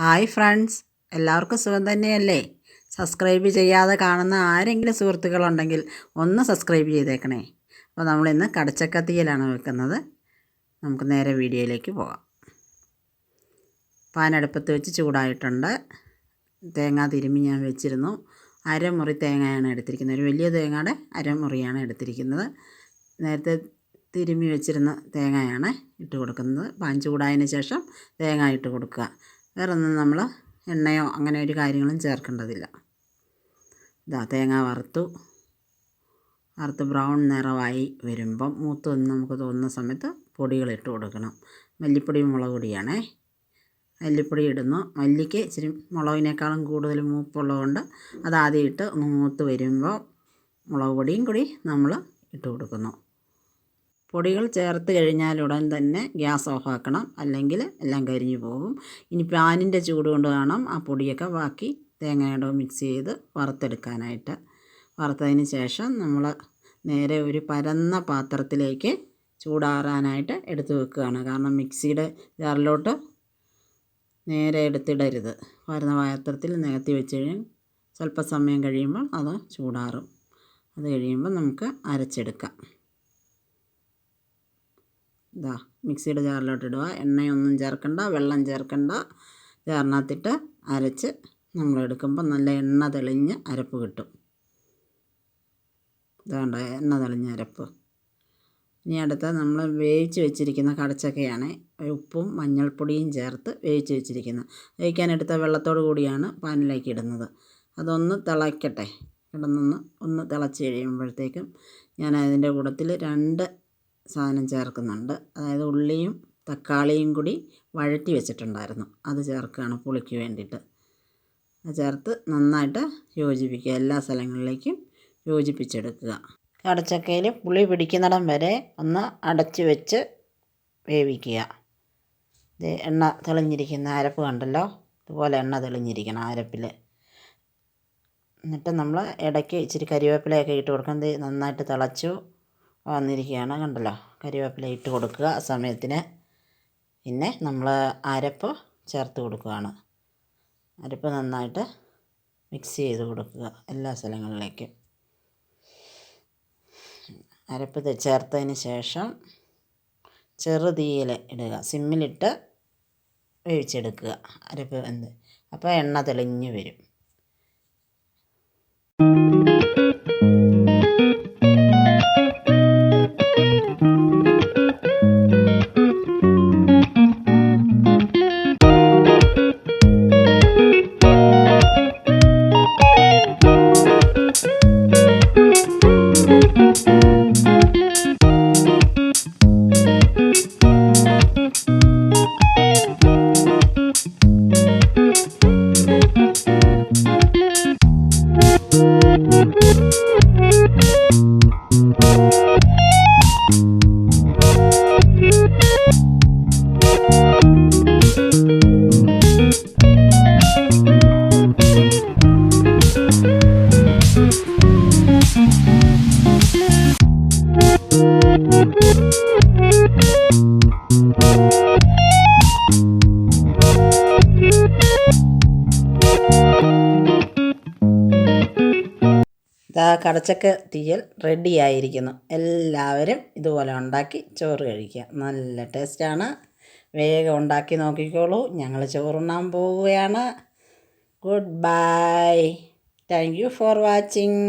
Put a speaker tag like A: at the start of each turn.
A: Hi friends, എല്ലാവർക്കും സുഖം തന്നെയല്ലേ? സബ്സ്ക്രൈബ് ചെയ്യാതെ കാണുന്ന ആരെങ്കിലും സുഹൃത്തുക്കളുണ്ടെങ്കിൽ ഒന്ന് സബ്സ്ക്രൈബ് ചെയ്തേക്കണേ. അപ്പോൾ നമ്മളിന്ന് കടച്ചക്കത്തിയിലാണ് വെക്കുന്നത്. നമുക്ക് നേരെ വീഡിയോയിലേക്ക് പോകാം. പാൻ അടുപ്പത്ത് വെച്ച് ചൂടായിട്ടുണ്ട്. തേങ്ങ തിരുമ്മി ഞാൻ വെച്ചിരുന്നു. അരമുറി തേങ്ങയാണ് എടുത്തിരിക്കുന്നത്. ഒരു വലിയ തേങ്ങയുടെ അരമുറിയാണ് എടുത്തിരിക്കുന്നത്. നേരത്തെ തിരുമ്മി വെച്ചിരുന്ന തേങ്ങയാണ് ഇട്ട് കൊടുക്കുന്നത്. പാൻ ചൂടായതിന് ശേഷം തേങ്ങ ഇട്ട് കൊടുക്കുക. വേറൊന്നും നമ്മൾ എണ്ണയോ അങ്ങനെ ഒരു കാര്യങ്ങളും ചേർക്കേണ്ടതില്ല. ഇതാ തേങ്ങ വറുത്ത് ബ്രൗൺ നിറമായി വരുമ്പം മൂത്തൊന്ന് നമുക്ക് തോന്നുന്ന സമയത്ത് പൊടികളിട്ട് കൊടുക്കണം. മല്ലിപ്പൊടി മുളക് പൊടിയാണേ. മല്ലിപ്പൊടി ഇടുന്നു. മല്ലിക്ക് ഇച്ചിരി മുളകിനേക്കാളും കൂടുതൽ മൂപ്പുള്ളതുകൊണ്ട് അതാദ്യം ഇട്ട് മൂത്ത് വരുമ്പോൾ മുളക് പൊടിയും കൂടി നമ്മൾ ഇട്ട് കൊടുക്കുന്നു. പൊടികൾ ചേർത്ത് കഴിഞ്ഞാൽ ഉടൻ തന്നെ ഗ്യാസ് ഓഫാക്കണം, അല്ലെങ്കിൽ എല്ലാം കരിഞ്ഞു പോകും. ഇനി പാനിൻ്റെ ചൂട് കൊണ്ട് വേണം ആ പൊടിയൊക്കെ ബാക്കി തേങ്ങയുടെ മിക്സ് ചെയ്ത് വറുത്തെടുക്കാനായിട്ട്. വറുത്തതിന് ശേഷം നമ്മൾ നേരെ ഒരു പരന്ന പാത്രത്തിലേക്ക് ചൂടാറാനായിട്ട് എടുത്ത് വെക്കുകയാണ്. കാരണം മിക്സിയുടെ ജാറിലോട്ട് നേരെ എടുത്തിടരുത്. പരന്ന പാത്രത്തിൽ നികത്തി വെച്ച് കഴിഞ്ഞാൽ സ്വല്പസമയം കഴിയുമ്പോൾ അത് ചൂടാറും. അത് കഴിയുമ്പോൾ നമുക്ക് അരച്ചെടുക്കാം. ഇതാ മിക്സിയുടെ ജാറിലോട്ട് ഇടുക. എണ്ണയൊന്നും ചേർക്കണ്ട, വെള്ളം ചേർക്കണ്ട. ജാറിനകത്തിട്ട് അരച്ച് നമ്മളെടുക്കുമ്പോൾ നല്ല എണ്ണ തെളിഞ്ഞ് അരപ്പ് കിട്ടും. ഇതാണ്ട എണ്ണ തെളിഞ്ഞ അരപ്പ്. ഇനി അടുത്ത നമ്മൾ വേവിച്ച് വെച്ചിരിക്കുന്ന കടച്ചക്കയാണ്. ഉപ്പും മഞ്ഞൾപ്പൊടിയും ചേർത്ത് വേവിച്ച് വെച്ചിരിക്കുന്നത്. വേവിക്കാനെടുത്ത വെള്ളത്തോട് കൂടിയാണ് പാനിലേക്ക് ഇടുന്നത്. അതൊന്ന് തിളയ്ക്കട്ടെ. ഒന്ന് തിളച്ച് കഴിയുമ്പോഴത്തേക്കും ഞാൻ അതിൻ്റെ കൂട്ടത്തിൽ 2 സാധനം ചേർക്കുന്നുണ്ട്. അതായത് ഉള്ളിയും തക്കാളിയും കൂടി വഴറ്റി വെച്ചിട്ടുണ്ടായിരുന്നു, അത് ചേർക്കുകയാണ് പുളിക്ക് വേണ്ടിയിട്ട്. അത് ചേർത്ത് നന്നായിട്ട് യോജിപ്പിക്കുക. എല്ലാ സ്ഥലങ്ങളിലേക്കും യോജിപ്പിച്ചെടുക്കുക. കടച്ചക്കയിൽ പുളി പിടിക്കുന്നിടം വരെ ഒന്ന് അടച്ച് വെച്ച് വേവിക്കുക. ഇത് എണ്ണ തെളിഞ്ഞിരിക്കുന്ന അരപ്പ് കണ്ടല്ലോ, ഇതുപോലെ എണ്ണ തെളിഞ്ഞിരിക്കണം അരപ്പിൽ. എന്നിട്ട് നമ്മൾ ഇടയ്ക്ക് ഇച്ചിരി കരിവേപ്പിലയൊക്കെ ഇട്ട് കൊടുക്കുന്നത്. നന്നായിട്ട് തിളച്ചു വന്നിരിക്കുകയാണ് കണ്ടല്ലോ. കരിവേപ്പില ഇട്ട് കൊടുക്കുക ആ സമയത്തിന്. പിന്നെ നമ്മൾ അരപ്പ് ചേർത്ത് കൊടുക്കുകയാണ്. അരപ്പ് നന്നായിട്ട് മിക്സ് ചെയ്ത് കൊടുക്കുക എല്ലാ സ്ഥലങ്ങളിലേക്കും. അരപ്പ് ചേർത്തതിന് ശേഷം ചെറുതീയിൽ ഇടുക. സിമ്മിലിട്ട് വേവിച്ചെടുക്കുക. അരപ്പ് വെന്ത് അപ്പോൾ എണ്ണ തെളിഞ്ഞ് വരും. കടച്ചക്ക തീയൽ റെഡി ആയിരിക്കുന്നു. എല്ലാവരും ഇതുപോലെ ഉണ്ടാക്കി ചോറ് കഴിക്കുക. നല്ല ടേസ്റ്റാണ്. വേഗം ഉണ്ടാക്കി നോക്കിക്കോളൂ. ഞങ്ങൾ ചോറുണ്ണാൻ പോവുകയാണ്. Good bye. Thank you for watching.